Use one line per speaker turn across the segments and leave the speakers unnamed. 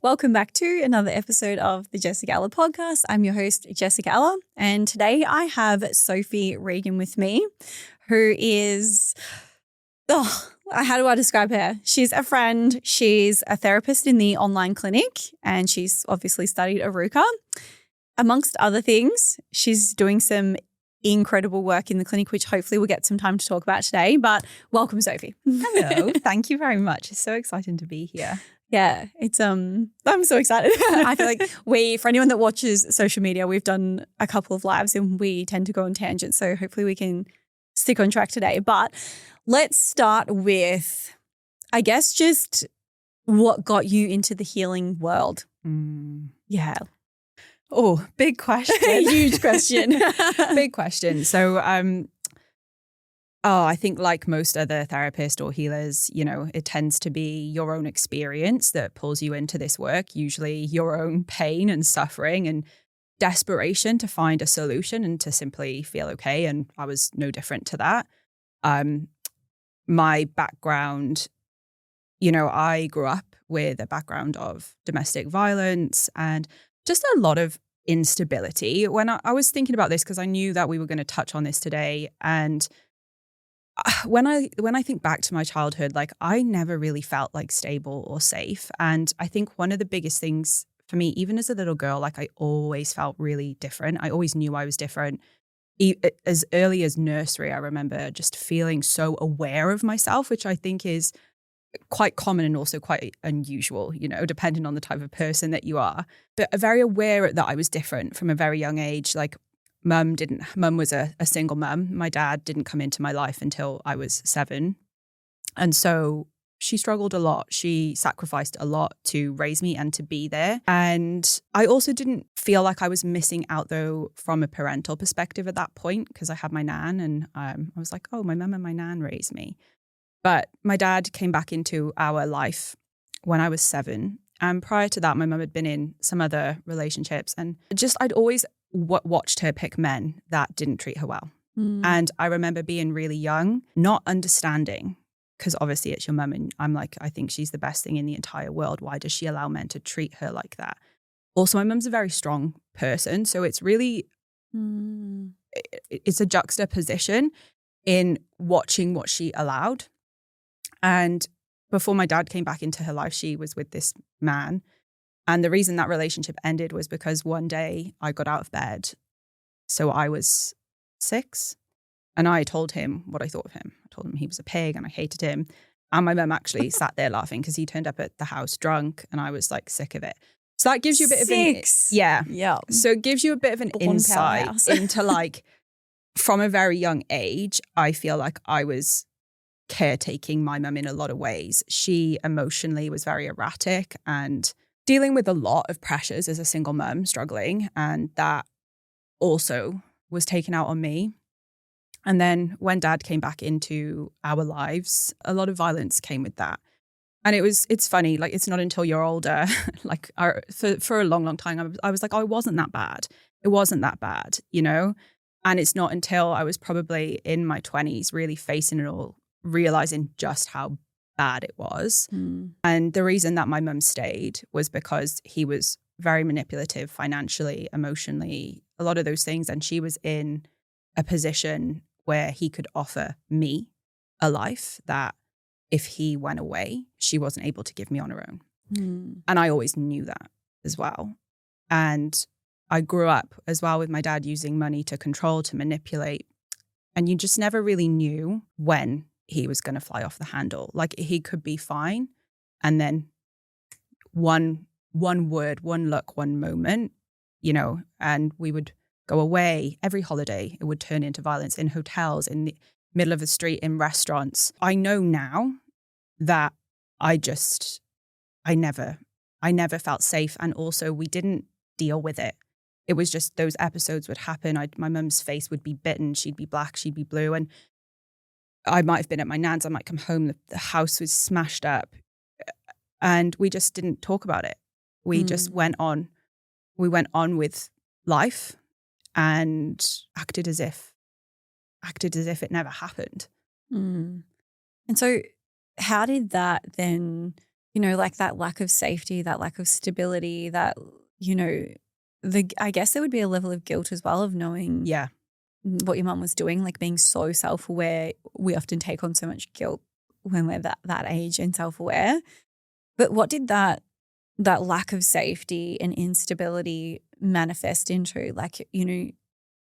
Welcome back to another episode of the Jessica Ella podcast. I'm your host, Jessica Ella, and today I have Sophie Regan with me, who is, how do I describe her? She's a friend, she's a therapist in the online clinic, and she's obviously studied Aaruka. Amongst other things, she's doing some incredible work in the clinic, which hopefully we'll get some time to talk about today. But welcome, Sophie.
Hello. Thank you very much. It's so exciting to be here.
Yeah, it's I'm so excited. I feel like for anyone that watches social media, we've done a couple of lives and we tend to go on tangents. So hopefully we can stick on track today. But let's start with, I guess, just what got you into the healing world. Yeah.
Oh, big question.
Huge question.
Big question. So, I think like most other therapists or healers, it tends to be your own experience that pulls you into this work, usually your own pain and suffering and desperation to find a solution and to simply feel okay. And I was no different to that. My background, I grew up with a background of domestic violence and just a lot of instability. When I was thinking about this, because I knew that we were going to touch on this today, and when I think back to my childhood, like I never really felt like stable or safe. And I think one of the biggest things for me, even as a little girl, like I always felt really different. I always knew I was different. As early as nursery, I remember just feeling so aware of myself, which I think is quite common and also quite unusual, depending on the type of person that you are. But very aware that I was different from a very young age. Like Mum was a single mum. My dad didn't come into my life until I was 7. And so she struggled a lot. She sacrificed a lot to raise me and to be there. And I also didn't feel like I was missing out, though, from a parental perspective at that point, because I had my nan and I was like, oh, my mum and my nan raised me. But my dad came back into our life when I was 7. And prior to that, my mum had been in some other relationships. And I'd always watched her pick men that didn't treat her well. And I remember being really young, not understanding, because obviously it's your mum and I'm like, I think she's the best thing in the entire world. Why does she allow men to treat her like that? Also, my mum's a very strong person. So it's really, it's a juxtaposition in watching what she allowed. And before my dad came back into her life, she was with this man. And the reason that relationship ended was because one day I got out of bed. So I was 6 and I told him what I thought of him. I told him he was a pig and I hated him. And my mum actually sat there laughing because he turned up at the house drunk and I was like sick of it. So that gives you a bit of
Yeah.
So it gives you a bit of an insight into like from a very young age, I feel like I was caretaking my mum in a lot of ways. She emotionally was very erratic and dealing with a lot of pressures as a single mum, struggling, and that also was taken out on me. And then when Dad came back into our lives, a lot of violence came with that. And it's funny, like it's not until you're older, like for a long, long time, I was like, oh, it wasn't that bad. It wasn't that bad, And it's not until I was probably in my 20s really facing it all, realizing just how bad it was. And the reason that my mum stayed was because he was very manipulative financially, emotionally, a lot of those things. And she was in a position where he could offer me a life that if he went away, she wasn't able to give me on her own. And I always knew that as well. And I grew up as well with my dad using money to control, to manipulate. And you just never really knew when he was going to fly off the handle. Like he could be fine. And then one word, one look, one moment, and we would go away every holiday. It would turn into violence in hotels, in the middle of the street, in restaurants. I know now that I never felt safe. And also we didn't deal with it. It was just those episodes would happen. My mum's face would be bitten. She'd be black, she'd be blue. And I might have been at my nan's. I might come home. The house was smashed up. And we just didn't talk about it. We just went on. We went on with life and acted as if it never happened.
And so how did that then you know, like that lack of safety, that lack of stability, that, you know, I guess there would be a level of guilt as well of knowing what your mum was doing, like being so self-aware. We often take on so much guilt when we're that age and self-aware. But what did that lack of safety and instability manifest into? Like, you know,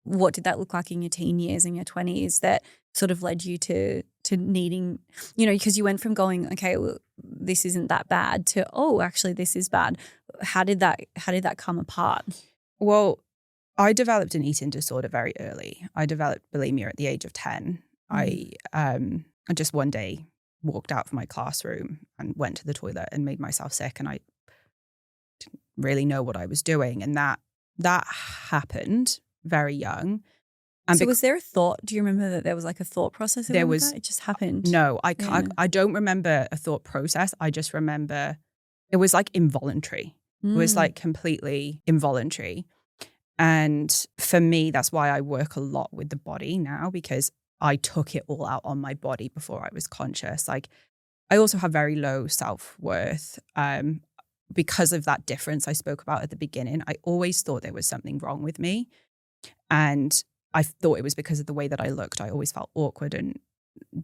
what did that look like in your teen years and your 20s that sort of led you to needing, you know, because you went from going, okay, well, this isn't that bad to, oh, actually this is bad. How did that come apart?
Well, I developed an eating disorder very early. I developed bulimia at the age of 10. I just one day walked out from my classroom and went to the toilet and made myself sick, and I didn't really know what I was doing. And that happened very young. And
so was there a thought? Do you remember that there was like a thought process? There was. That? It just happened.
No, I don't remember a thought process. I just remember it was like involuntary. It was like completely involuntary. And for me, that's why I work a lot with the body now, because I took it all out on my body before I was conscious. Like, I also have very low self-worth because of that difference I spoke about at the beginning. I always thought there was something wrong with me. And I thought it was because of the way that I looked. I always felt awkward and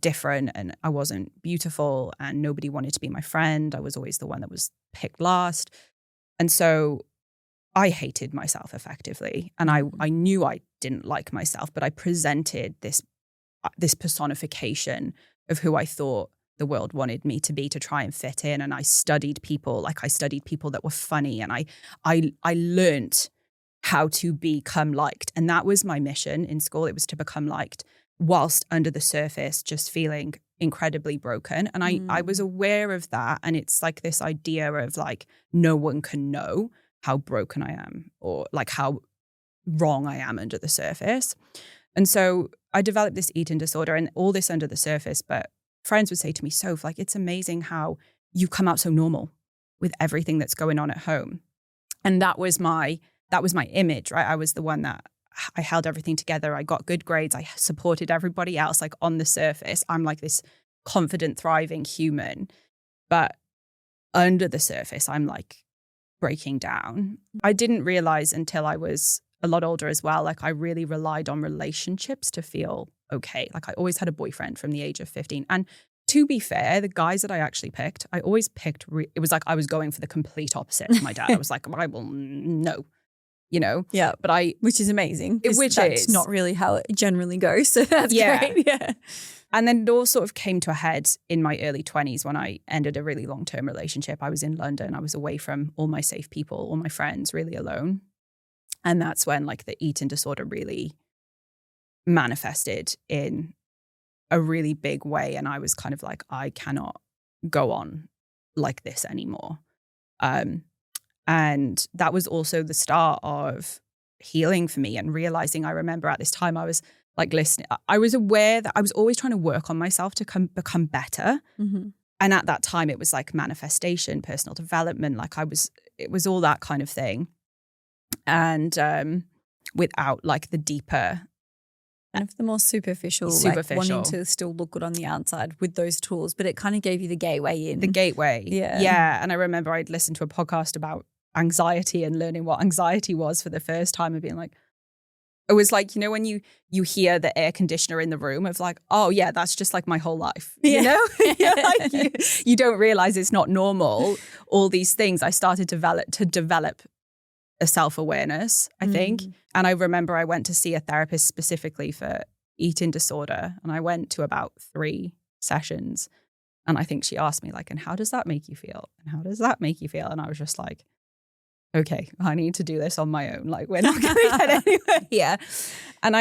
different, and I wasn't beautiful, and nobody wanted to be my friend. I was always the one that was picked last. And so I hated myself effectively. And I knew I didn't like myself, but I presented this personification of who I thought the world wanted me to be to try and fit in. And I studied people, like I studied people that were funny, and I learned how to become liked. And that was my mission in school. It was to become liked, whilst under the surface just feeling incredibly broken. And I was aware of that. And it's like this idea of like, no one can know how broken I am, or like how wrong I am under the surface. And so I developed this eating disorder and all this under the surface. But friends would say to me, Soph, like, it's amazing how you come out so normal with everything that's going on at home. And that was my image, right? I was the one that I held everything together. I got good grades. I supported everybody else. Like, on the surface, I'm like this confident, thriving human. But under the surface, I'm like breaking down. I didn't realize until I was a lot older as well, like I really relied on relationships to feel okay. Like, I always had a boyfriend from the age of 15. And to be fair, the guys that I actually picked, I always picked, it was like I was going for the complete opposite of my dad. I was like, I will, no. You know?
Yeah.
But
which is amazing.
Which
that's
is
not really how it generally goes. So that's great. Yeah.
And then it all sort of came to a head in my early 20s when I ended a really long-term relationship. I was in London. I was away from all my safe people, all my friends, really alone. And that's when like the eating disorder really manifested in a really big way. And I was kind of like, I cannot go on like this anymore. And that was also the start of healing for me and realizing, I remember at this time I was like listening. I was aware that I was always trying to work on myself to become better. Mm-hmm. And at that time it was like manifestation, personal development. Like it was all that kind of thing. And without like the deeper.
Kind of the more superficial, like wanting to still look good on the outside with those tools, but it kind of gave you the gateway in.
The gateway.
Yeah.
Yeah. And I remember I'd listened to a podcast about anxiety and learning what anxiety was for the first time and being like, it was like, you know, when you hear the air conditioner in the room of like, oh yeah, that's just like my whole life, you know? Like you don't realize it's not normal. All these things I started to develop a self-awareness, I think. And I remember I went to see a therapist specifically for eating disorder. And I went to about 3 sessions. And I think she asked me like, and how does that make you feel? And how does that make you feel? And I was just like, okay, I need to do this on my own. Like, we're not going to get anywhere here. And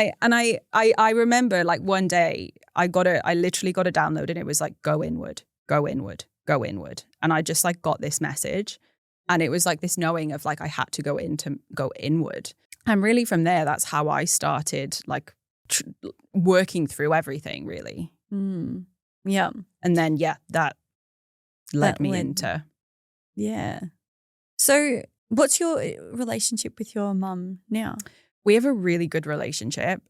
I remember like one day I literally got a download and it was like, go inward, go inward, go inward. And I just like got this message. And it was like this knowing of like, I had to go inward. And really from there, that's how I started like working through everything really.
Yeah.
And then, that led me into.
Yeah. So what's your relationship with your mum now?
We have a really good relationship.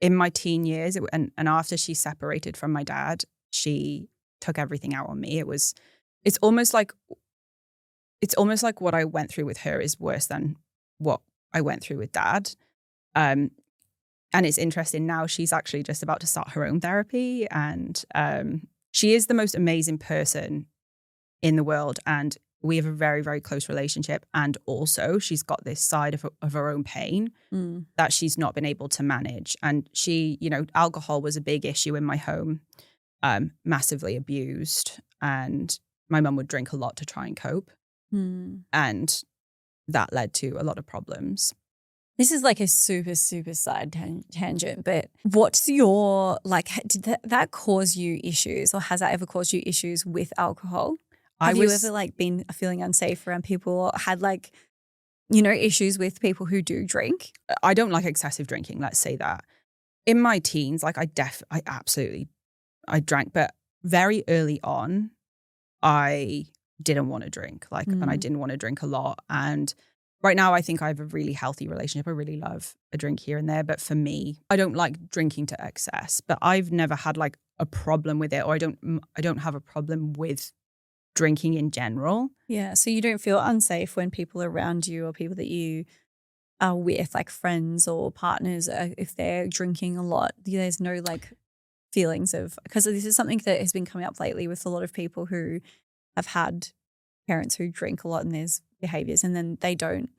In my teen years, and after she separated from my dad, she took everything out on me. It was it's almost like what I went through with her is worse than what I went through with Dad. And it's interesting now, she's actually just about to start her own therapy, and she is the most amazing person in the world, and we have a very, very close relationship. And also she's got this side of her own pain that she's not been able to manage. And she, alcohol was a big issue in my home, massively abused. And my mum would drink a lot to try and cope. And that led to a lot of problems.
This is like a super, super side tangent, but what's your, did that cause you issues, or has that ever caused you issues with alcohol? Have you ever been feeling unsafe around people, or had issues with people who do drink?
I don't like excessive drinking, let's say that. In my teens, I drank, but very early on, I didn't want to drink, and I didn't want to drink a lot. And right now, I think I have a really healthy relationship. I really love a drink here and there. But for me, I don't like drinking to excess. But I've never had a problem with it, or I don't have a problem with drinking in general.
Yeah. So you don't feel unsafe when people around you, or people that you are with, like friends or partners, if they're drinking a lot, there's no feelings of, because this is something that has been coming up lately with a lot of people who have had parents who drink a lot, and there's behaviors, and then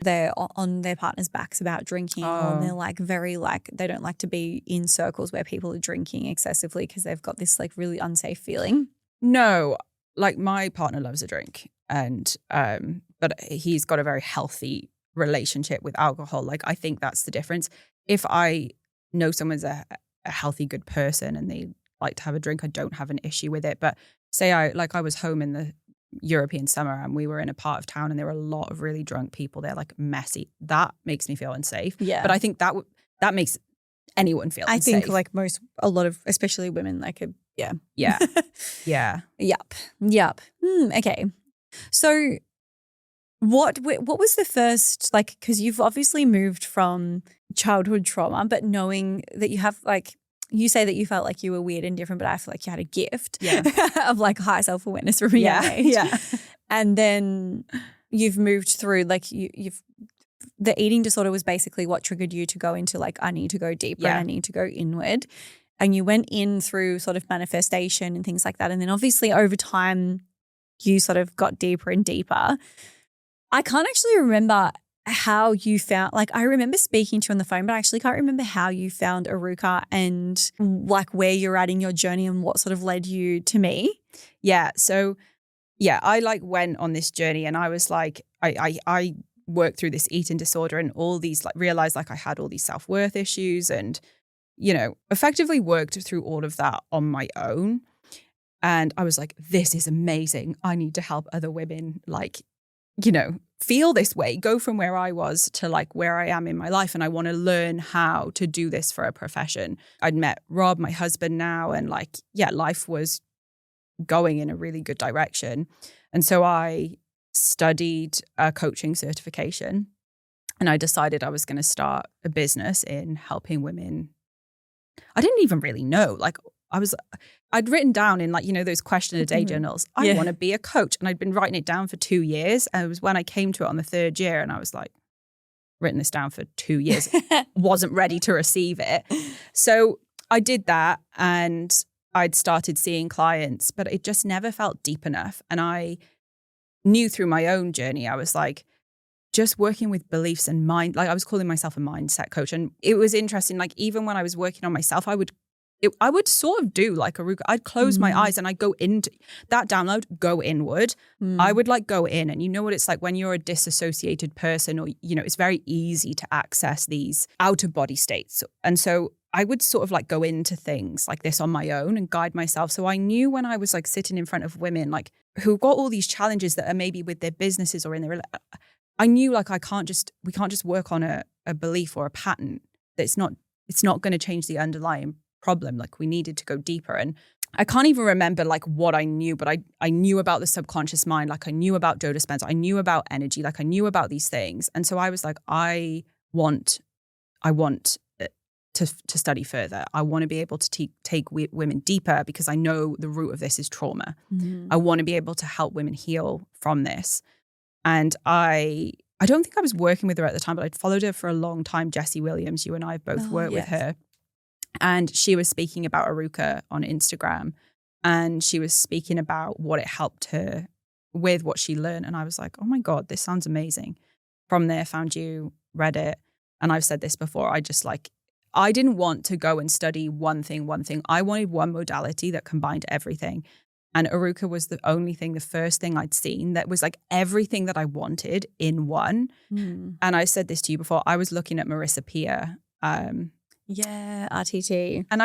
they're on their partner's backs about drinking, or they're they don't like to be in circles where people are drinking excessively because they've got this really unsafe feeling.
No, my partner loves a drink, and but he's got a very healthy relationship with alcohol. I think that's the difference. If I know someone's a healthy, good person and they like to have a drink, I don't have an issue with it. But say I was home in the European summer, and we were in a part of town, and there were a lot of really drunk people. They're messy. That makes me feel unsafe.
Yeah.
But I think that makes anyone feel unsafe.
I think a lot of, especially women, yeah.
Yeah. Yeah.
Yep. Okay. So what was the first, because you've obviously moved from childhood trauma, but knowing that you have you say that you felt like you were weird and different, but I feel like you had a gift of high self-awareness from a young age.
Yeah.
And then you've moved through, you've the eating disorder was basically what triggered you to go into I need to go deeper and I need to go inward. And you went in through sort of manifestation and things like that. And then obviously over time you sort of got deeper and deeper. I can't actually remember how you found, I remember speaking to you on the phone, but I actually can't remember how you found Aaruka and where you're at in your journey and what sort of led you to me.
Yeah. So I went on this journey, and I was I worked through this eating disorder and all these realized I had all these self-worth issues, and effectively worked through all of that on my own. And I was this is amazing. I need to help other women feel this way, go from where I was to where I am in my life. And I want to learn how to do this for a profession. I'd met Rob, my husband now, and life was going in a really good direction. And so I studied a coaching certification, and I decided I was going to start a business in helping women. I didn't even really know, I'd written down in those question a day journals, I want to be a coach. And I'd been writing it down for 2 years. And it was when I came to it on the 3rd year, and I was written this down for 2 years, wasn't ready to receive it. So I did that, and I'd started seeing clients, but it just never felt deep enough. And I knew through my own journey, I was just working with beliefs and mind, I was calling myself a mindset coach. And it was interesting. Even when I was working on myself, I would sort of do Aaruka. I'd close my eyes and I'd go into that download, go inward. I would go in, and you know what it's like when you're a disassociated person, or, it's very easy to access these out of body states. And so I would sort of go into things like this on my own and guide myself. So I knew when I was sitting in front of women, who got all these challenges that are maybe with their businesses or in their, I knew we can't just work on a belief or a pattern. That it's not going to change the underlying problem. We needed to go deeper. And I can't even remember what I knew, but I knew about the subconscious mind. I knew about Joe Dispenza. I knew about energy. I knew about these things. And so I was I want to study further. I want to be able to take women deeper because I know the root of this is trauma. I want to be able to help women heal from this. And I don't think I was working with her at the time, but I'd followed her for a long time. Jessie Williams, you and I have both worked with her. And she was speaking about Aaruka on Instagram. And she was speaking about what it helped her with, what she learned. And I was like, oh my God, this sounds amazing. From there, found you, read it. And I've said this before, I didn't want to go and study one thing. I wanted one modality that combined everything. And Aaruka was the first thing I'd seen that was like everything that I wanted in one. And I said this to you before, I was looking at Marissa Peer.
RTT.
And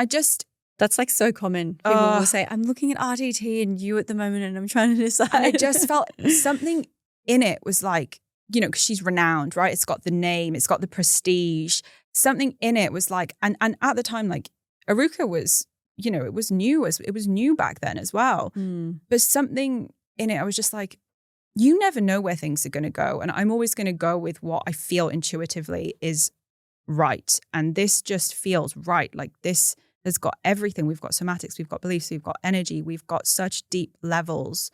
that's like so common. People will say, I'm looking at RTT and you at the moment and I'm trying to decide.
And I just felt something in it was like, you know, because she's renowned, right? It's got the name, it's got the prestige. Something in it was like, and at the time, like Aaruka was, you know, it was new back then as well. But something in it, I was just like, you never know where things are going to go. And I'm always going to go with what I feel intuitively is right. And this just feels right. Like this has got everything. We've got somatics, we've got beliefs, we've got energy, we've got such deep levels.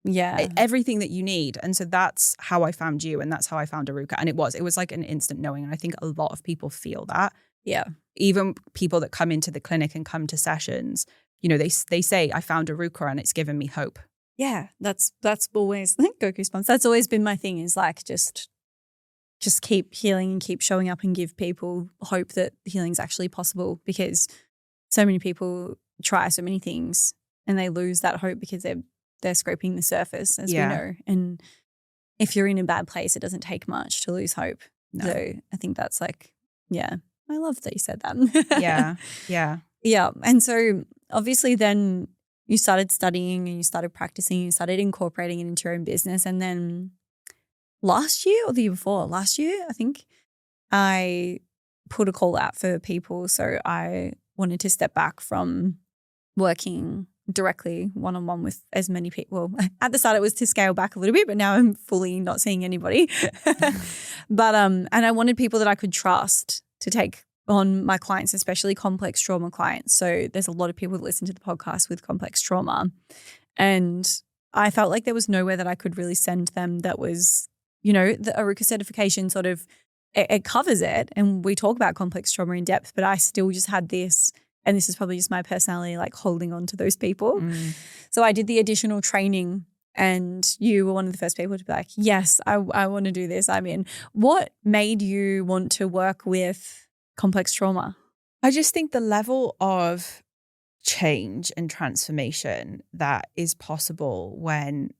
Yeah.
Everything that you need. And so that's how I found you and that's how I found Aaruka. And it was like an instant knowing. And I think a lot of people feel that.
Yeah.
Even people that come into the clinic and come to sessions, you know, they say, I found Aaruka and it's given me hope.
Yeah. That's always, go goosebumps. That's always been my thing is like just keep healing and keep showing up and give people hope that healing's actually possible, because so many people try so many things and they lose that hope because they're scraping the surface, as we know. And if you're in a bad place, it doesn't take much to lose hope. No. So I think that's like, yeah, I love that you said that. Yeah. And so obviously then you started studying and you started practicing, you started incorporating it into your own business. And then last year or the year before, last year, I think I put a call out for people. So I wanted to step back from working directly one-on-one with as many people. At the start it was to scale back a little bit, but now I'm fully not seeing anybody. But and I wanted people that I could trust to take on my clients, especially complex trauma clients. So there's a lot of people that listen to the podcast with complex trauma. And I felt like there was nowhere that I could really send them that was, you know, the Aaruka certification sort of, it covers it. And we talk about complex trauma in depth, but I still just had this, and this is probably just my personality, like holding on to those people. So I did the additional training and you were one of the first people to be like, yes, I want to do this. I'm in. What made you want to work with complex trauma?
I just think the level of change and transformation that is possible when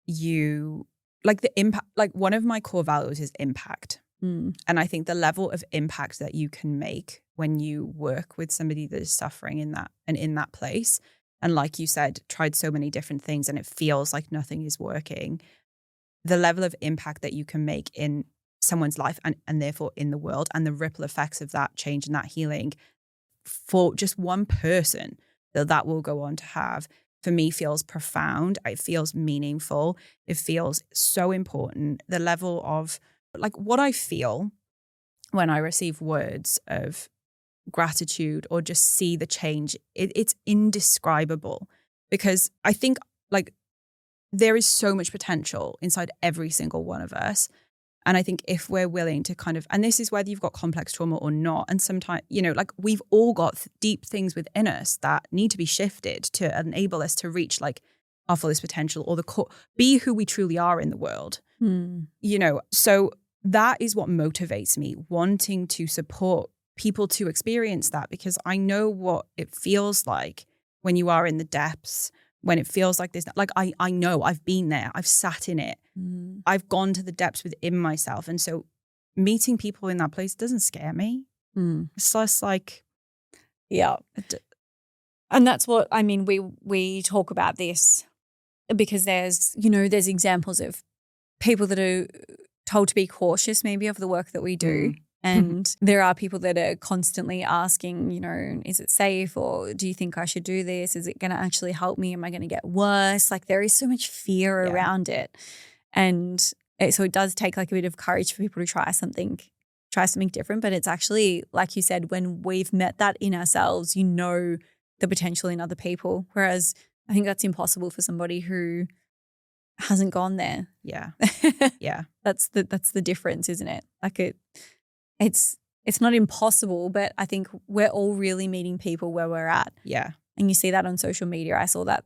you, like the impact, like one of my core values is impact. And I think the level of impact that you can make when you work with somebody that is suffering in that place, and like you said, tried so many different things and it feels like nothing is working, the level of impact that you can make in someone's life and therefore in the world, and the ripple effects of that change and that healing for just one person that will go on to have, for me, feels profound. It feels meaningful. It feels so important. The level of like what I feel when I receive words of gratitude or just see the change, it's indescribable, because I think like there is so much potential inside every single one of us. And I think if we're willing to kind of, and this is whether you've got complex trauma or not, and sometimes, you know, like we've all got deep things within us that need to be shifted to enable us to reach like our fullest potential, or be who we truly are in the world. You know, so that is what motivates me, wanting to support people to experience that, because I know what it feels like when you are in the depths, when it feels like this, like I know I've been there, I've sat in it, I've gone to the depths within myself. And so meeting people in that place doesn't scare me. It's just like,
yeah. And that's what, I mean, we talk about this because there's examples of people that are told to be cautious maybe of the work that we do. And there are people that are constantly asking, you know, is it safe, or do you think I should do this? Is it going to actually help me? Am I going to get worse? Like there is so much fear around it. And so it does take like a bit of courage for people to try something try something different. But it's actually, like you said, when we've met that in ourselves, you know the potential in other people. Whereas I think that's impossible for somebody who hasn't gone there.
Yeah. Yeah.
That's the difference, isn't it? Like it's not impossible, but I think we're all really meeting people where we're at.
Yeah.
And you see that on social media. I saw that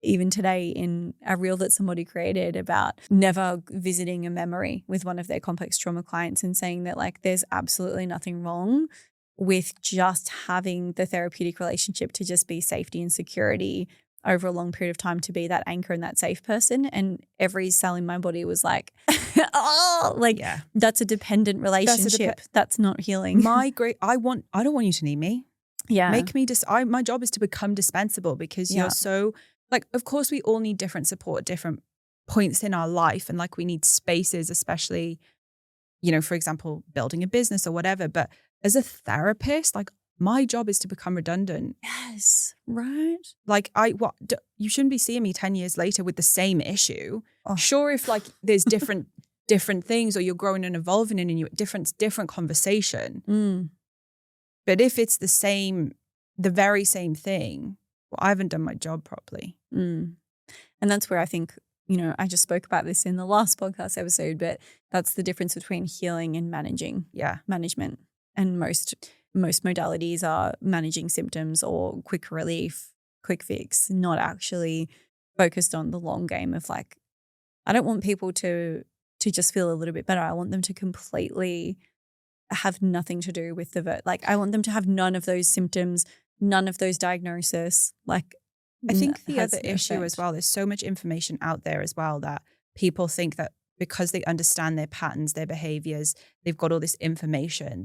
even today in a reel that somebody created about never visiting a memory with one of their complex trauma clients and saying that like there's absolutely nothing wrong with just having the therapeutic relationship to just be safety and security over a long period of time, to be that anchor and that safe person. And every cell in my body was like, oh, like that's a dependent relationship. That's not healing.
I don't want you to need me.
Yeah.
Make me my job is to become dispensable, because you're so like, of course we all need different support at different points in our life. And like we need spaces, especially, you know, for example, building a business or whatever. But as a therapist, like my job is to become redundant.
Yes. Right.
Like you shouldn't be seeing me 10 years later with the same issue. Oh. Sure. If like there's different things, or you're growing and evolving in a different conversation.
Mm.
But if it's the very same thing, well, I haven't done my job properly.
Mm. And that's where I think, you know, I just spoke about this in the last podcast episode, but that's the difference between healing and managing.
Yeah.
Management. And most modalities are managing symptoms or quick relief, quick fix, not actually focused on the long game of like, I don't want people to just feel a little bit better. I want them to completely have nothing to do with like I want them to have none of those symptoms, none of those diagnoses. Like
I think the other issue as well, there's so much information out there as well that people think that because they understand their patterns, their behaviors, they've got all this information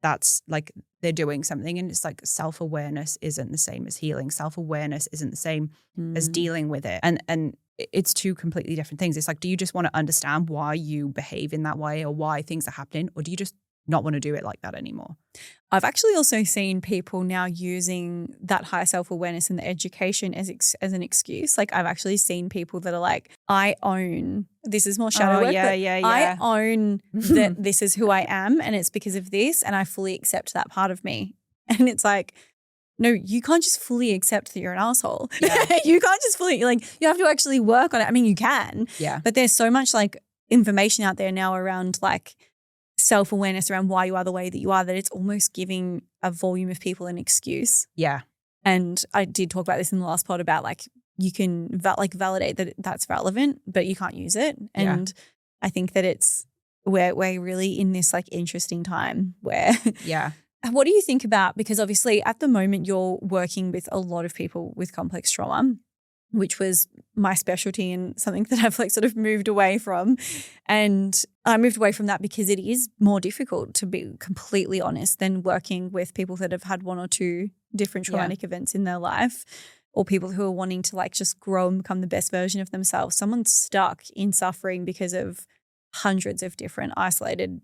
that's like they're doing something. And it's like self-awareness isn't the same as healing. Self-awareness isn't the same as dealing with it. And it's two completely different things. It's like, do you just want to understand why you behave in that way or why things are happening? Or do you just not want to do it like that anymore?
I've actually also seen people now using that higher self-awareness and the education as an excuse. Like I've actually seen people that are like, I own, this is more shadow work, but I own that this is who I am and it's because of this, and I fully accept that part of me. And it's like, no, you can't just fully accept that you're an asshole. Yeah. You can't just fully, like, you have to actually work on it. I mean, you can, but there's so much like information out there now around like self-awareness around why you are the way that you are, that it's almost giving a volume of people an excuse.
Yeah.
And I did talk about this in the last pod about like you can validate that that's relevant, but you can't use it. And I think that we're really in this like interesting time where What do you think about, because obviously at the moment you're working with a lot of people with complex trauma, which was my specialty and something that I've like sort of moved away from. And I moved away from that because it is more difficult, to be completely honest, than working with people that have had one or two different traumatic events in their life, or people who are wanting to like just grow and become the best version of themselves. Someone's stuck in suffering because of hundreds of different isolated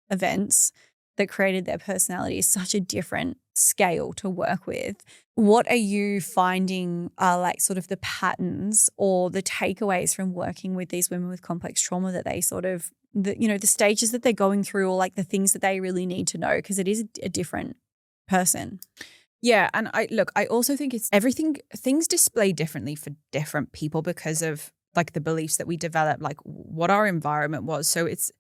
events that created their personality is such a different scale to work with. What are you finding are like sort of the patterns or the takeaways from working with these women with complex trauma, that they sort of, the stages that they're going through, or like the things that they really need to know, because it is a different person?
Yeah. And I also think it's things display differently for different people because of like the beliefs that we develop, like what our environment was. So it's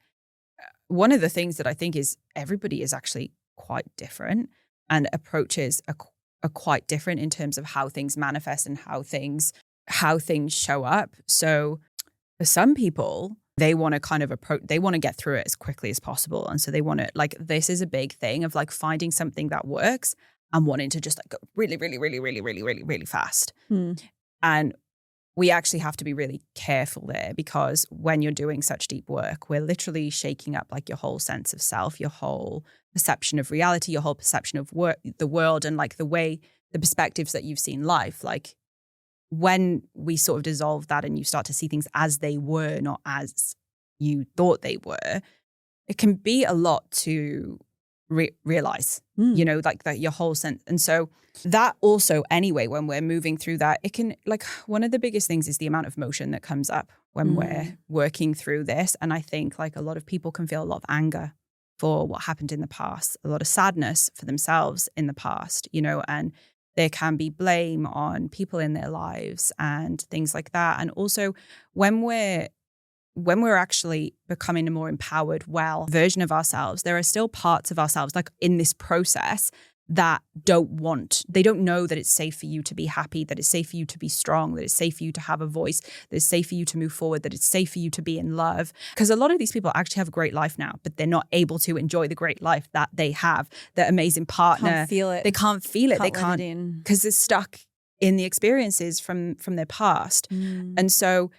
one of the things that I think is everybody is actually quite different, and approaches are quite different in terms of how things manifest and how things show up. So for some people, they want to kind of they want to get through it as quickly as possible. And so they want to, like, this is a big thing of like finding something that works and wanting to just like go really, really, really, really, really, really, really fast. And we actually have to be really careful there, because when you're doing such deep work, we're literally shaking up like your whole sense of self, your whole perception of reality, your whole perception of the world, and like the perspectives that you've seen life. Like when we sort of dissolve that and you start to see things as they were, not as you thought they were, it can be a lot to realize, like that your whole sense. And so that also, anyway, when we're moving through that, it can, like, one of the biggest things is the amount of emotion that comes up when we're working through this. And I think like a lot of people can feel a lot of anger for what happened in the past, a lot of sadness for themselves in the past, you know, and there can be blame on people in their lives and things like that. And also when we're actually becoming a more empowered, well version of ourselves, there are still parts of ourselves, like in this process, that they don't know that it's safe for you to be happy, that it's safe for you to be strong, that it's safe for you to have a voice, that it's safe for you to move forward, that it's safe for you to be in love. Because a lot of these people actually have a great life now, but they're not able to enjoy the great life that they have, their amazing partner.
Can't feel it.
They can't feel it.
Can't let it in.
Because they're stuck in the experiences from their past. And so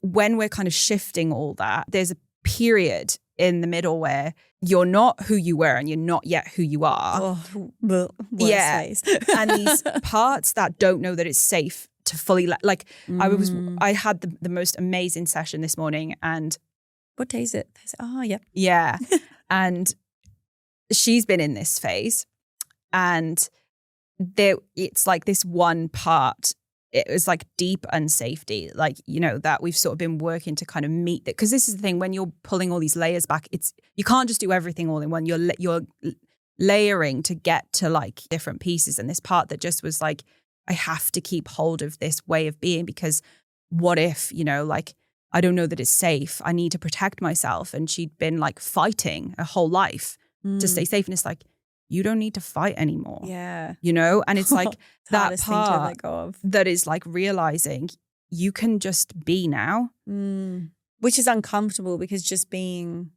when we're kind of shifting all that, there's a period in the middle where you're not who you were and you're not yet who you are.
Worst phase.
And these parts that don't know that it's safe to fully I had the most amazing session this morning. And
what day is it? Oh, yep.
Yeah. And she's been in this phase, and it's like this one part. It was like deep unsafety, like, you know, that we've sort of been working to kind of meet that. Because this is the thing, when you're pulling all these layers back, you can't just do everything all in one. You're layering to get to like different pieces. And this part that just was like, I have to keep hold of this way of being, because what if, you know, like, I don't know that it's safe. I need to protect myself. And she'd been like fighting her whole life to stay safe. And it's like, you don't need to fight anymore.
Yeah.
You know? And it's like that
thing to let
part
go of.
that is like realizing you can just be now.
Which is uncomfortable, because just being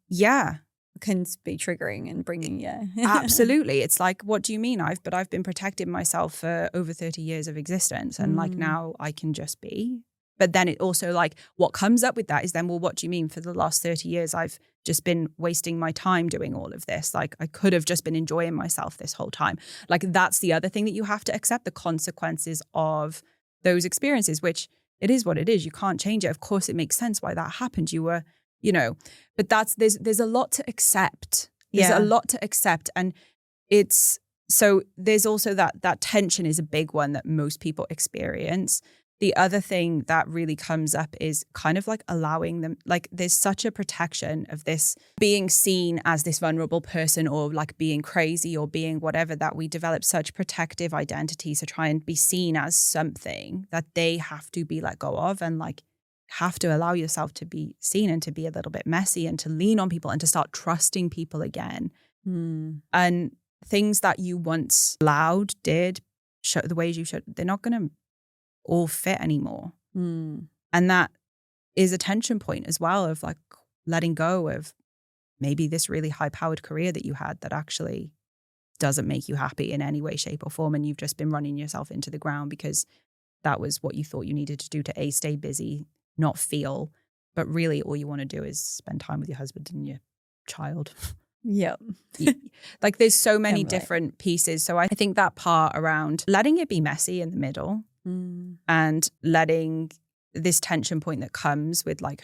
can be triggering and bringing
Absolutely. It's like, what do you mean? I've been protecting myself for over 30 years of existence, and like now I can just be. But then it also, like, what comes up with that is then, well, what do you mean for the last 30 years I've just been wasting my time doing all of this? Like, I could have just been enjoying myself this whole time. Like, that's the other thing that you have to accept, the consequences of those experiences, which it is what it is. You can't change it. Of course, it makes sense why that happened. You were, you know, but there's a lot to accept. There's a lot to accept. And so there's also that tension is a big one that most people experience. The other thing that really comes up is kind of like allowing them, like, there's such a protection of this being seen as this vulnerable person, or like being crazy or being whatever, that we develop such protective identities to try and be seen as something that they have to be let go of, and like have to allow yourself to be seen and to be a little bit messy and to lean on people and to start trusting people again. And things that you once did, show the ways you showed, they're not going to all fit anymore. And that is a tension point as well, of like letting go of maybe this really high-powered career that you had that actually doesn't make you happy in any way, shape or form, and you've just been running yourself into the ground because that was what you thought you needed to do to stay busy, not feel, but really all you want to do is spend time with your husband and your child. Like, there's so many different pieces. So I think that part around letting it be messy in the middle, and letting this tension point that comes with like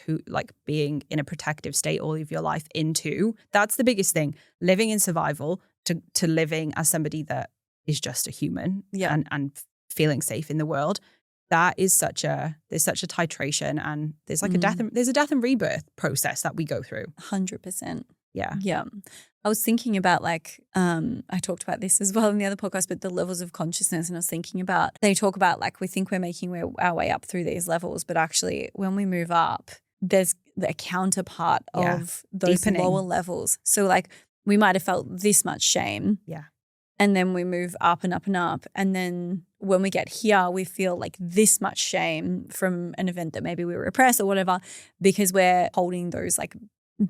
being in a protective state all of your life into, that's the biggest thing. Living in survival to living as somebody that is just a human and feeling safe in the world. That is there's such a titration, and there's like there's a death and rebirth process that we go through.
100%.
Yeah.
I was thinking about like, I talked about this as well in the other podcast, but the levels of consciousness. And I was thinking about, they talk about like, we think we're making our way up through these levels, but actually when we move up, there's the counterpart of those
deepening.
Lower levels. So like, we might have felt this much shame. And then we move up and up and up. And then when we get here, we feel like this much shame from an event that maybe we repressed or whatever, because we're holding those like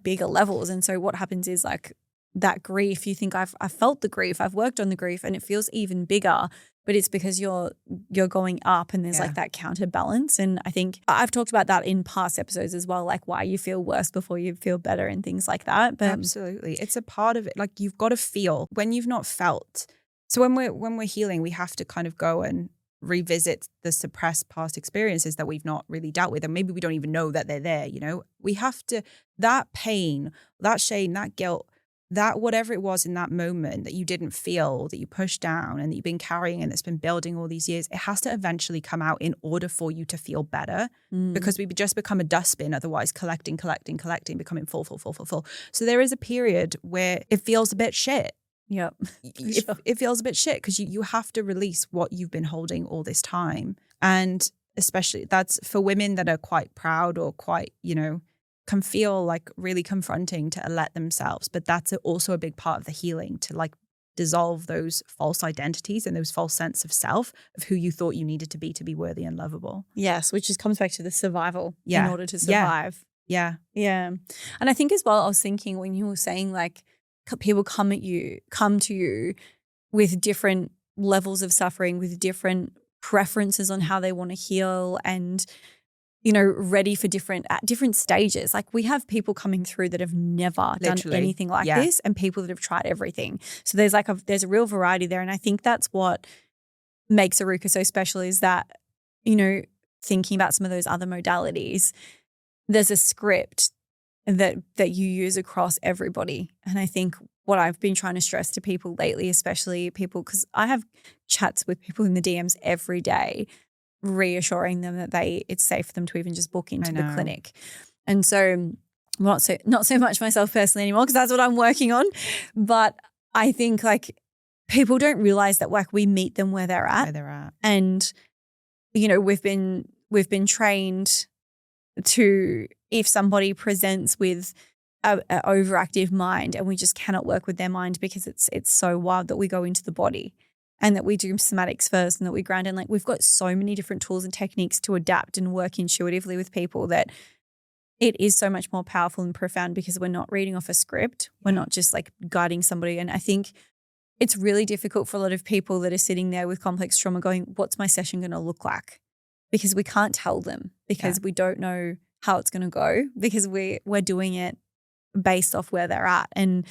bigger levels. And so what happens is like that grief, you think I've felt the grief, I've worked on the grief, and it feels even bigger, but it's because you're going up, and there's like that counterbalance. And I think I've talked about that in past episodes as well, like why you feel worse before you feel better and things like that. But
absolutely, it's a part of it. Like, you've got to feel when you've not felt. So when we're healing, we have to kind of go and revisit the suppressed past experiences that we've not really dealt with, and maybe we don't even know that they're there. You know, we have to, that pain, that shame, that guilt, that whatever it was in that moment that you didn't feel, that you pushed down and that you've been carrying and that's been building all these years, it has to eventually come out in order for you to feel better, because we just become a dustbin otherwise, collecting, becoming full. So there is a period where it feels a bit shit.
Yep.
It feels a bit shit because you have to release what you've been holding all this time. And especially that's for women that are quite proud or quite, can feel like really confronting to let themselves. But that's also a big part of the healing, to like dissolve those false identities and those false sense of self of who you thought you needed to be worthy and lovable.
Yes, which just comes back to the survival in order to survive.
Yeah.
And I think as well, I was thinking when you were saying like people come to you with different levels of suffering, with different preferences on how they want to heal and ready for at different stages. Like we have people coming through that have never done anything like this, and people that have tried everything. So there's a real variety there. And I think that's what makes Aaruka so special, is that, thinking about some of those other modalities, there's a script that you use across everybody. And I think what I've been trying to stress to people lately, especially people, because I have chats with people in the DMs every day, reassuring them that it's safe for them to even just book into the clinic. And so not so much myself personally anymore, because that's what I'm working on. But I think like people don't realize that like we meet them where they're at. And, we've been trained to, if somebody presents with an overactive mind and we just cannot work with their mind because it's so wild, that we go into the body. And that we do somatics first, and that we ground in. Like we've got so many different tools and techniques to adapt and work intuitively with people, that it is so much more powerful and profound, because we're not reading off a script. We're not just like guiding somebody. And I think it's really difficult for a lot of people that are sitting there with complex trauma going, what's my session going to look like? Because we can't tell them, because we don't know how it's going to go, because we're doing it based off where they're at. And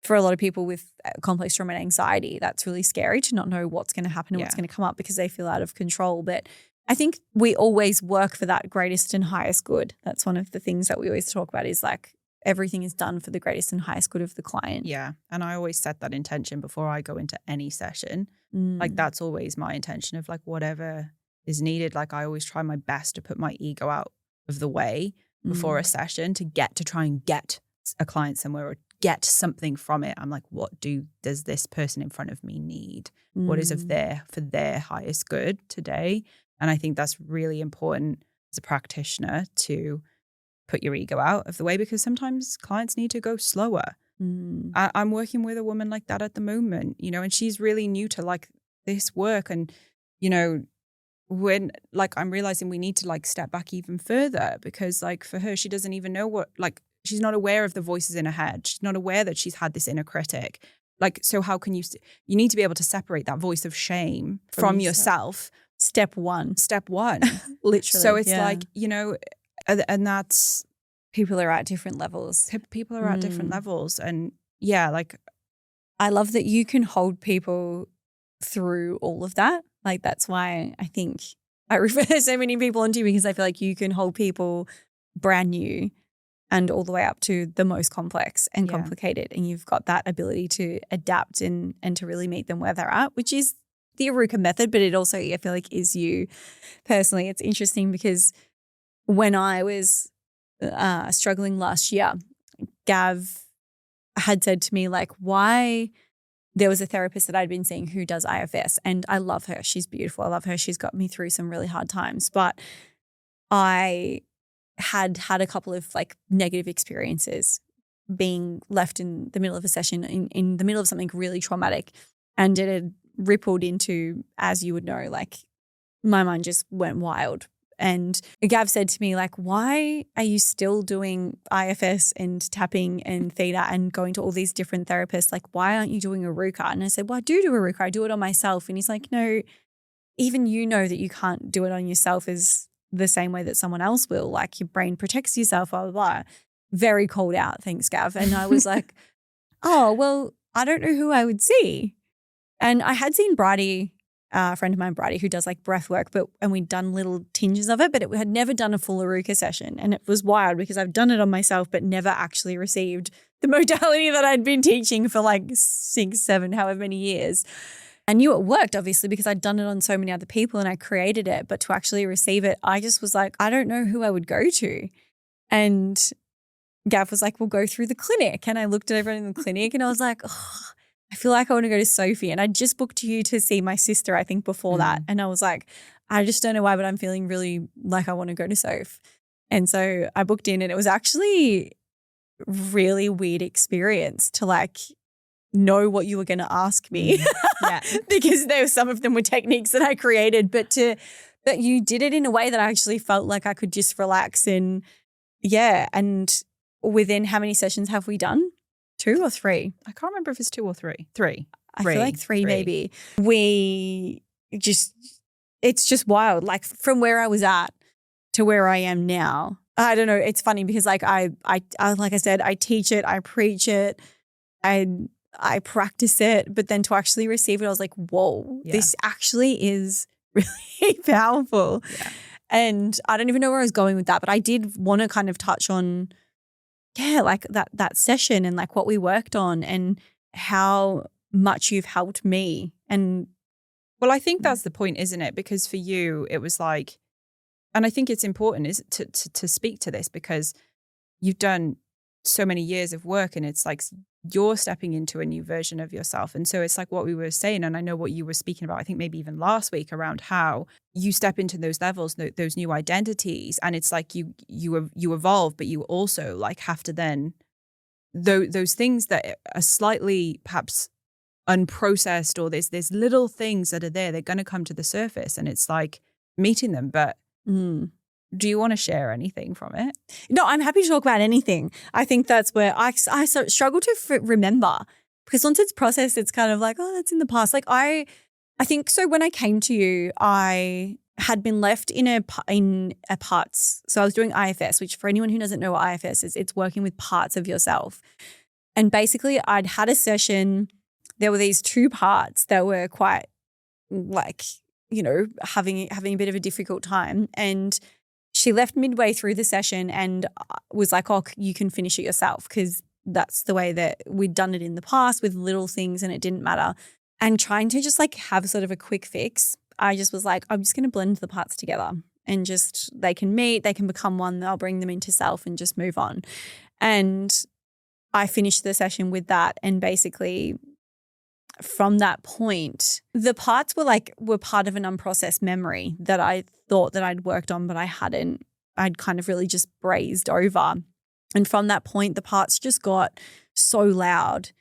for a lot of people with complex trauma and anxiety, that's really scary to not know what's going to happen and what's going to come up, because they feel out of control. But I think we always work for that greatest and highest good. That's one of the things that we always talk about, is like everything is done for the greatest and highest good of the client.
Yeah. And I always set that intention before I go into any session. Like that's always my intention of like whatever is needed. Like I always try my best to put my ego out of the way before a session to try and get a client somewhere or get something from it. I'm like, what does this person in front of me need? What is for their highest good today? And I think that's really important as a practitioner, to put your ego out of the way, because sometimes clients need to go slower. I'm working with a woman like that at the moment, and she's really new to like this work. And, when like I'm realizing we need to like step back even further, because like for her, she doesn't even know what, like, she's not aware of the voices in her head. She's not aware that she's had this inner critic. Like, so how can you need to be able to separate that voice of shame from yourself.
Step one.
Literally. So it's like, and that's.
People are at different levels.
People are at different levels. And yeah, like.
I love that you can hold people through all of that. Like, that's why I think I refer so many people onto you, because I feel like you can hold people brand new and all the way up to the most complex and complicated. And you've got that ability to adapt and to really meet them where they're at, which is the Aaruka method, but it also, I feel like, is you personally. It's interesting because when I was struggling last year, Gav had said to me, like, why there was a therapist that I'd been seeing who does IFS, and I love her. She's beautiful. I love her. She's got me through some really hard times, but I had a couple of like negative experiences, being left in the middle of a session in the middle of something really traumatic, and it had rippled into, as you would know, like my mind just went wild. And Gav said to me, like, why are you still doing IFS and tapping and theta and going to all these different therapists? Like, why aren't you doing Aaruka? And I said, well, I do Aaruka. I do it on myself. And he's like, no, even you know that you can't do it on yourself as the same way that someone else will. Like, your brain protects yourself, blah, blah, blah. Very called out. Thanks, Gav. And I was like, oh, well, I don't know who I would see. And I had seen Bridie, a friend of mine, Bridie, who does like breath work, and we'd done little tinges of it, but it had never done a full Aaruka session. And it was wild because I've done it on myself, but never actually received the modality that I'd been teaching for like 6, 7, however many years. I knew it worked, obviously, because I'd done it on so many other people and I created it. But to actually receive it, I just was like, I don't know who I would go to. And Gav was like, we'll go through the clinic. And I looked at everyone in the clinic and I was like, oh, I feel like I want to go to Sophie. And I just booked you to see my sister, I think, before that. And I was like, I just don't know why, but I'm feeling really like I want to go to Soph. And so I booked in, and it was actually really weird experience to like know what you were going to ask me.
Yeah.
Because some of them were techniques that I created, but you did it in a way that I actually felt like I could just relax. And and within how many sessions have we done? 2 or 3?
I can't remember if it's 2 or 3. 3.
I feel like 3 maybe. It's just wild. Like from where I was at to where I am now. I don't know. It's funny because like I like I said, I teach it, I preach it, I practice it, but then to actually receive it, I was like, whoa, this actually is really powerful. Yeah. And I don't even know where I was going with that, but I did want to kind of touch on, like that session and like what we worked on and how much you've helped me. And
well, I think that's the point, isn't it? Because for you, it was like, and I think it's important to speak to this because you've done so many years of work and it's like you're stepping into a new version of yourself. And so it's like what we were saying, and I know what you were speaking about, I think maybe even last week, around how you step into those levels, those new identities, and it's like you evolve, but you also like have to then, those things that are slightly perhaps unprocessed, or there's little things that are there, they're going to come to the surface, and it's like meeting them. But do you want to share anything from it?
No, I'm happy to talk about anything. I think that's where I struggle to remember, because once it's processed, it's kind of like, oh, that's in the past. Like I think so. When I came to you, I had been left in a parts. So I was doing IFS, which for anyone who doesn't know what IFS is, it's working with parts of yourself. And basically I'd had a session. There were these 2 parts that were quite like, you know, having a bit of a difficult time. And she left midway through the session and was like, oh, you can finish it yourself, because that's the way that we'd done it in the past with little things and it didn't matter. And trying to just like have sort of a quick fix, I just was like, I'm just going to blend the parts together and just they can meet, they can become one, I'll bring them into self and just move on. And I finished the session with that, and basically from that point, the parts were part of an unprocessed memory that I thought that I'd worked on, but I hadn't. I'd kind of really just brazed over. And from that point, the parts just got so loud,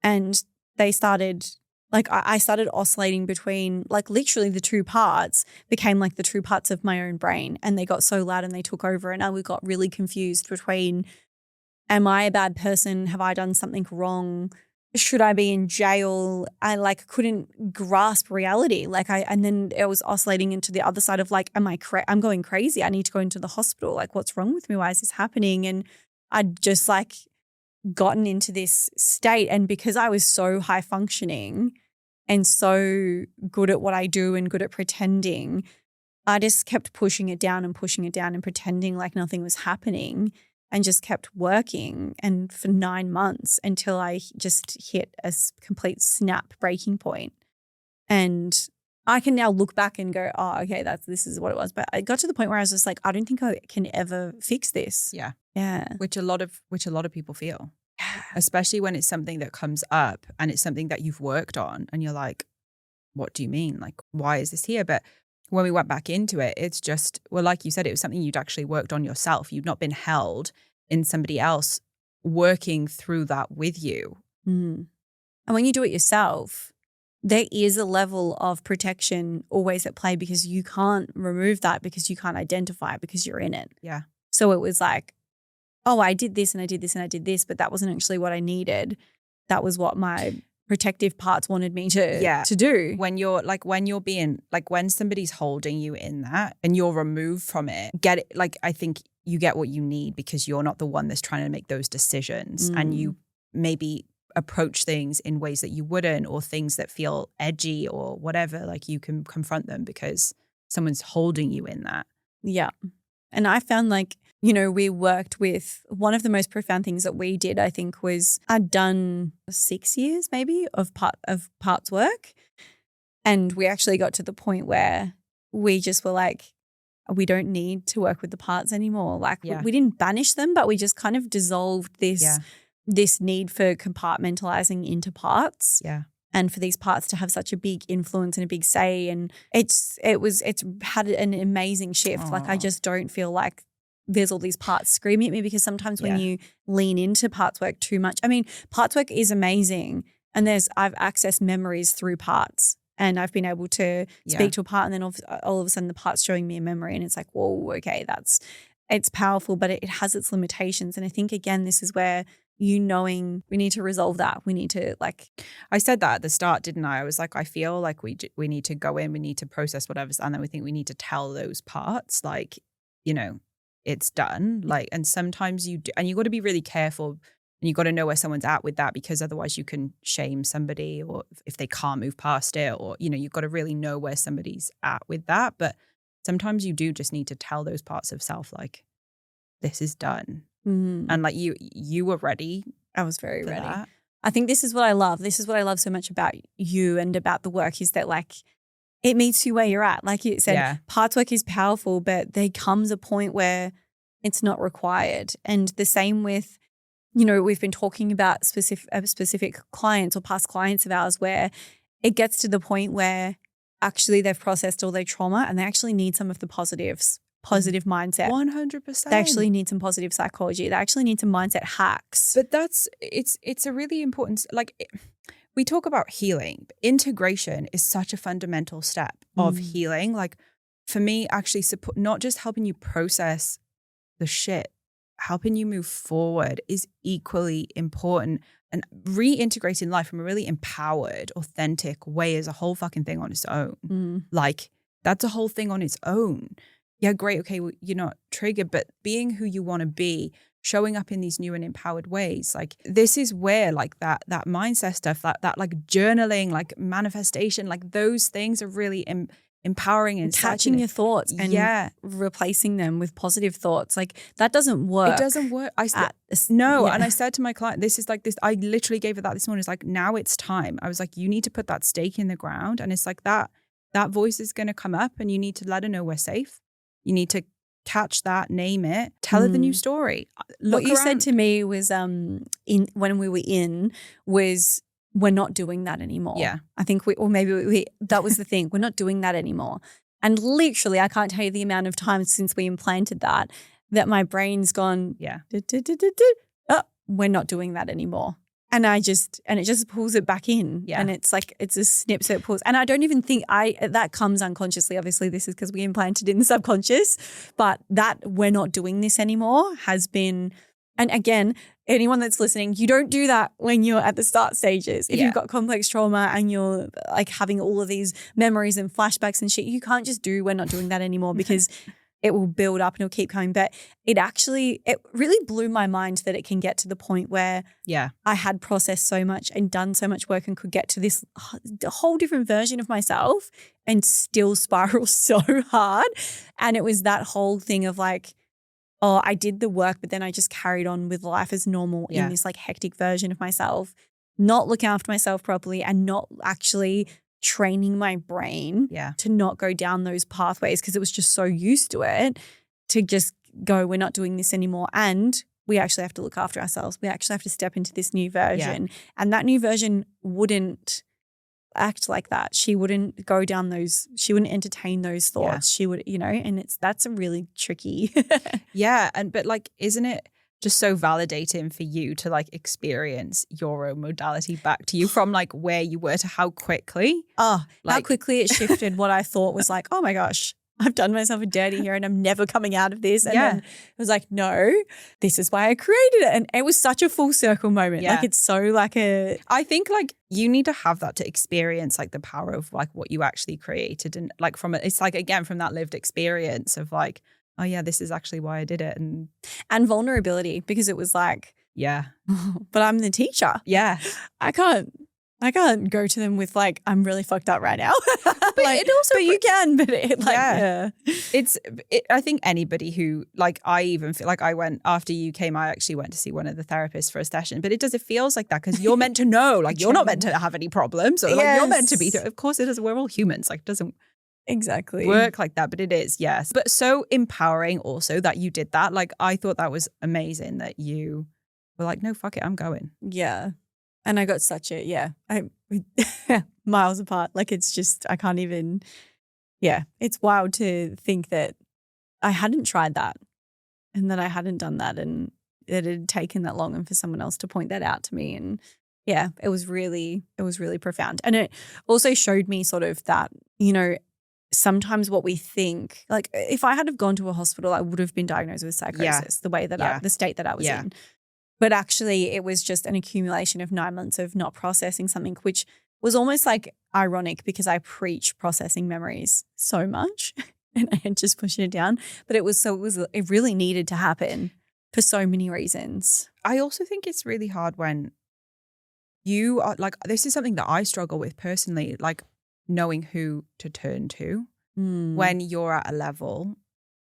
and they started, like I started oscillating between, like literally the 2 parts became like the 2 parts of my own brain, and they got so loud and they took over, and I got really confused between, am I a bad person? Have I done something wrong? Should I be in jail? I like couldn't grasp reality. And then it was oscillating into the other side of like, I'm going crazy. I need to go into the hospital. Like, what's wrong with me? Why is this happening? And I'd just like gotten into this state. And because I was so high functioning and so good at what I do and good at pretending, I just kept pushing it down and pretending like nothing was happening. And just kept working, and for 9 months until I just hit a complete snap breaking point. And I can now look back and go, oh, okay, this is what it was. But I got to the point where I was just like, I don't think I can ever fix this.
Yeah.
Yeah.
Which a lot of people feel, especially when it's something that comes up and it's something that you've worked on and you're like, what do you mean? Like, why is this here? But when we went back into it, it's just, well, like you said, it was something you'd actually worked on yourself. You'd not been held in somebody else working through that with you.
And when you do it yourself, there is a level of protection always at play, because you can't remove that, because you can't identify it, because you're in it.
Yeah.
So it was like, oh, I did this and I did this and I did this, but that wasn't actually what I needed. That was what my protective parts wanted me to do. When somebody's holding you in that and you're removed from it, I think you get what you need, because you're not the one that's trying to make those decisions, and you maybe approach things in ways that you wouldn't, or things that feel edgy or whatever, like you can confront them because someone's holding you in that. Yeah. And I found like, you know, we worked with one of the most profound things that we did, I think, was I'd done 6 years maybe of parts work. And we actually got to the point where we just were like, we don't need to work with the parts anymore. Like we didn't banish them, but we just kind of dissolved this need for compartmentalizing into parts.
Yeah.
And for these parts to have such a big influence and a big say. And it's had an amazing shift.
Aww.
Like I just don't feel like there's all these parts screaming at me, because sometimes when you lean into parts work too much, I mean, parts work is amazing. And I've accessed memories through parts. And I've been able to speak to a part, and then all of a sudden the part's showing me a memory, and it's like, whoa, okay, it's powerful, but it has its limitations. And I think, again, this is where knowing we need to resolve that. We need to
I said that at the start, didn't I? I was like, I feel like we need to go in, we need to process whatever's, and then we think we need to tell those parts, like, you know, it's done. Like, and sometimes you do, and you got to be really careful. And you got to know where someone's at with that, because otherwise you can shame somebody, or if they can't move past it, or, you know, you've got to really know where somebody's at with that. But sometimes you do just need to tell those parts of self, like, this is done. Mm-hmm. And like you were ready.
I was very ready.
That.
I think this is what I love. This is what I love so much about you and about the work, is that like it meets you where you're at. Like you said, parts work is powerful, but there comes a point where it's not required. And the same with, you know, we've been talking about specific clients or past clients of ours where it gets to the point where actually they've processed all their trauma and they actually need some of the positive mindset.
100%.
They actually need some positive psychology. They actually need some mindset hacks.
But it's a really important, like, we talk about healing. But integration is such a fundamental step of healing. Like, for me, actually support, not just helping you process the shit, helping you move forward is equally important. And reintegrating life from a really empowered, authentic way is a whole fucking thing on its own. Like, that's a whole thing on its own. Yeah, great. Okay, well, you're not triggered, but being who you want to be, showing up in these new and empowered ways. Like, this is where like that mindset stuff, that like journaling, like manifestation, like those things are really empowering and
catching your thoughts and replacing them with positive thoughts. Like, that doesn't work.
It doesn't work. And I said to my client, this is like this, I literally gave her that this morning. It's like, now it's time. I was like, you need to put that stake in the ground. And it's like that voice is going to come up, and you need to let her know we're safe. You need to catch that, name it, tell her the new story.
What you said to me was when we were was, we're not doing that anymore.
Yeah.
I think that was the thing. We're not doing that anymore. And literally, I can't tell you the amount of times since we implanted that my brain's gone, oh, we're not doing that anymore. And it just pulls it back in. Yeah. And it's like, it's a snip, so it pulls. And I don't even think that comes unconsciously. Obviously, this is because we implanted in the subconscious, but that we're not doing this anymore has been, and again, anyone that's listening, you don't do that when you're at the start stages. If you've got complex trauma and you're like having all of these memories and flashbacks and shit, you can't just we're not doing that anymore, because it will build up and it'll keep coming. But it really blew my mind that it can get to the point where I had processed so much and done so much work and could get to this whole different version of myself and still spiral so hard. And it was that whole thing of like, oh, I did the work, but then I just carried on with life as normal in this like hectic version of myself, not looking after myself properly and not actually training my brain to not go down those pathways, because it was just so used to it, to just go, we're not doing this anymore. And we actually have to look after ourselves. We actually have to step into this new version. And that new version wouldn't act like that. She wouldn't go down those, she wouldn't entertain those thoughts. She would, you know, and that's a really tricky.
But like, isn't it just so validating for you to like experience your own modality back to you from like where you were to how quickly?
How quickly it shifted what I thought was like, oh my gosh, I've done myself a dirty here and I'm never coming out of this. And then it was like, no, this is why I created it. And it was such a full circle moment. Like, it's so like I
think like you need to have that to experience like the power of like what you actually created. And like it's like, again, from that lived experience of like, oh yeah, this is actually why I did it.
And vulnerability, because it was like,
but
I'm the teacher.
Yeah.
I can't I can't go to them with like, I'm really fucked up right now.
But
like,
it also,
but you can, but it, like,
yeah. I think anybody who, like, I even feel like I went, after you came, I actually went to see one of the therapists for a session, but it feels like that because you're meant to know, like, you're not meant to have any problems or like, you're meant to be, of course it doesn't, we're all humans, like, it doesn't
exactly
work like that, but it is, yes. But so empowering also that you did that. Like, I thought that was amazing that you were like, no, fuck it, I'm going.
Yeah. And I got such a, miles apart. Like, it's just, I can't even, it's wild to think that I hadn't tried that and that I hadn't done that and that it had taken that long and for someone else to point that out to me. And yeah, it was really profound. And it also showed me sort of that, you know, sometimes what we think, like if I had have gone to a hospital, I would have been diagnosed with psychosis, the way that the state that I was in. But actually it was just an accumulation of 9 months of not processing something, which was almost like ironic because I preach processing memories so much and I had just pushed it down. But it really needed to happen for so many reasons.
I also think it's really hard when you are like, this is something that I struggle with personally, like knowing who to turn to when you're at a level,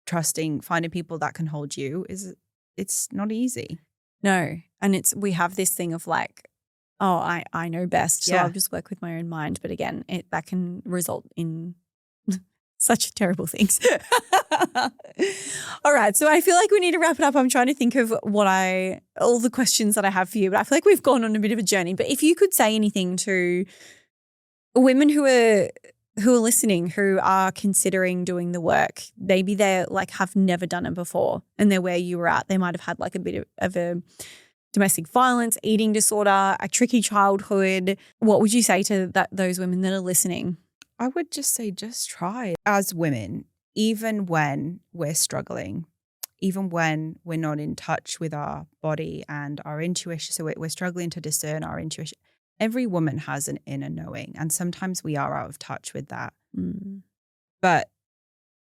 finding people that can hold you it's not easy.
No. And we have this thing of like, oh, I know best, so I'll just work with my own mind. But again, that can result in such terrible things. All right. So I feel like we need to wrap it up. I'm trying to think of all the questions that I have for you, but I feel like we've gone on a bit of a journey. But if you could say anything to women who are listening, who are considering doing the work, maybe they're like have never done it before and they're where you were at. They might have had like a bit of a domestic violence, eating disorder, a tricky childhood. What would you say to those women that are listening?
I would just say, just try. As women, even when we're struggling, even when we're not in touch with our body and our intuition, so we're struggling to discern our intuition. Every woman has an inner knowing, and sometimes we are out of touch with that. But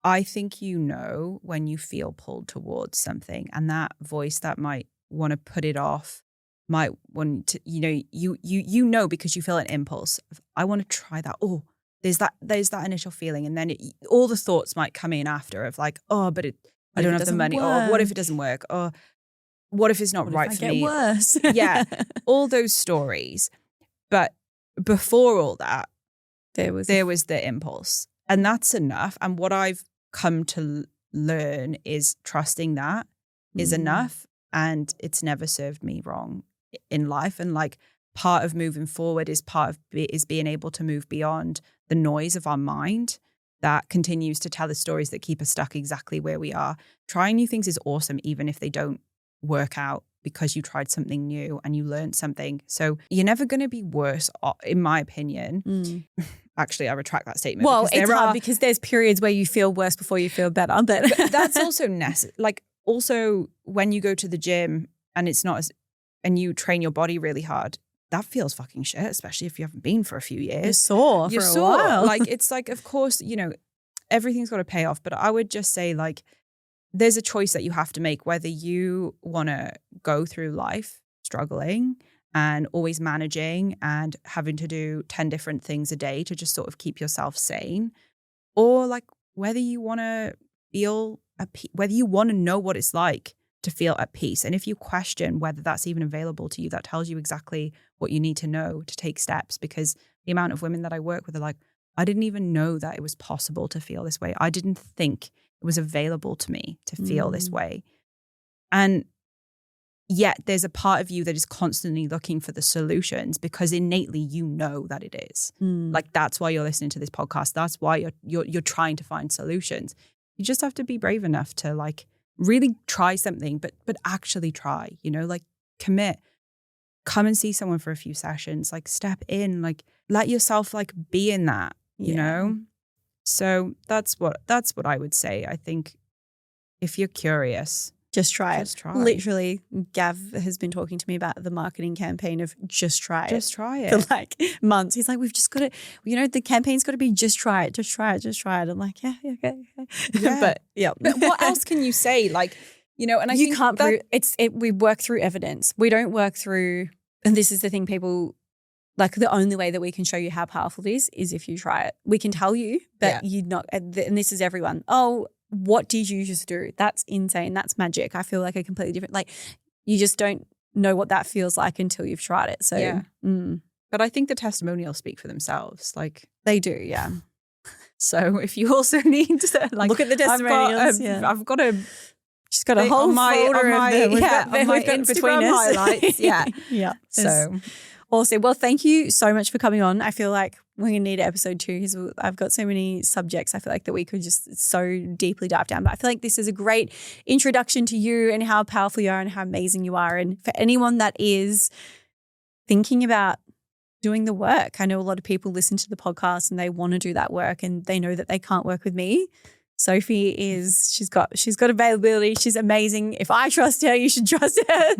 I think when you feel pulled towards something, and that voice that might want to put it off, might want to, you know because you feel an impulse of, I want to try that. Oh, there's that initial feeling, and then all the thoughts might come in after of like, oh, but I don't have the money, or what if it doesn't work, or what if it's not right for me?
Worse.
Yeah, all those stories. But before all that, there was the impulse, and that's enough. And what I've come to learn is trusting that is enough, and it's never served me wrong in life. And like part of moving forward is being able to move beyond the noise of our mind that continues to tell the stories that keep us stuck exactly where we are. Trying new things is awesome, even if they don't work out, because you tried something new and you learned something. So you're never going to be worse, in my opinion. Actually, I retract that statement.
Well, it's hard because there's periods where you feel worse before you feel better. But
that's also necessary. Like, also when you go to the gym and and you train your body really hard, that feels fucking shit, especially if you haven't been for a few years.
You're sore a while.
Like, it's like, of course, everything's got to pay off. But I would just say, like, there's a choice that you have to make, whether you want to go through life struggling and always managing and having to do 10 different things a day to just sort of keep yourself sane, or like whether you want to whether you want to know what it's like to feel at peace. And if you question whether that's even available to you, that tells you exactly what you need to know to take steps. Because the amount of women that I work with are like, I didn't even know that it was possible to feel this way. I didn't think it was available to me to feel this way. And yet there's a part of you that is constantly looking for the solutions, because innately you know that it is. Like, that's why you're listening to this podcast. That's why you're trying to find solutions. You just have to be brave enough to like really try something, but actually try, like commit. Come and see someone for a few sessions, like step in, like let yourself like be in that, you know? So that's what I would say. I think if you're curious,
just try it. Literally, Gav has been talking to me about the marketing campaign of just try it.
Just try it.
For like months. He's like, we've just got to, the campaign's got to be just try it, just try it, just try it. I'm like, okay.
Yeah. But what else can you say? Like, and I think
can't prove we work through evidence. We don't work through, and this is the thing people like the only way that we can show you how powerful it is if you try it. We can tell you, but you're not, and this is everyone. Oh, what did you just do? That's insane. That's magic. I feel like a completely different, like you just don't know what that feels like until you've tried it. So,
But I think the testimonials speak for themselves. Like
they do, yeah.
So if you also need to like
look at the testimonials,
I've got a
she's got a whole folder of them. We've got
Instagram
between us.
highlights. Yeah.
Yeah.
So
awesome. Well, thank you so much for coming on. I feel like we're going to need episode 2 because I've got so many subjects I feel like that we could just so deeply dive down. But I feel like this is a great introduction to you and how powerful you are and how amazing you are. And for anyone that is thinking about doing the work, I know a lot of people listen to the podcast and they want to do that work and they know that they can't work with me. Sophie she's got availability. She's amazing. If I trust her, you should trust her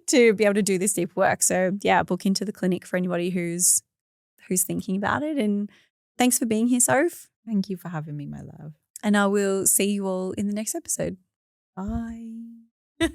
to be able to do this deep work. So yeah, book into the clinic for anybody who's thinking about it. And thanks for being here, Soph.
Thank you for having me, my love.
And I will see you all in the next episode.
Bye.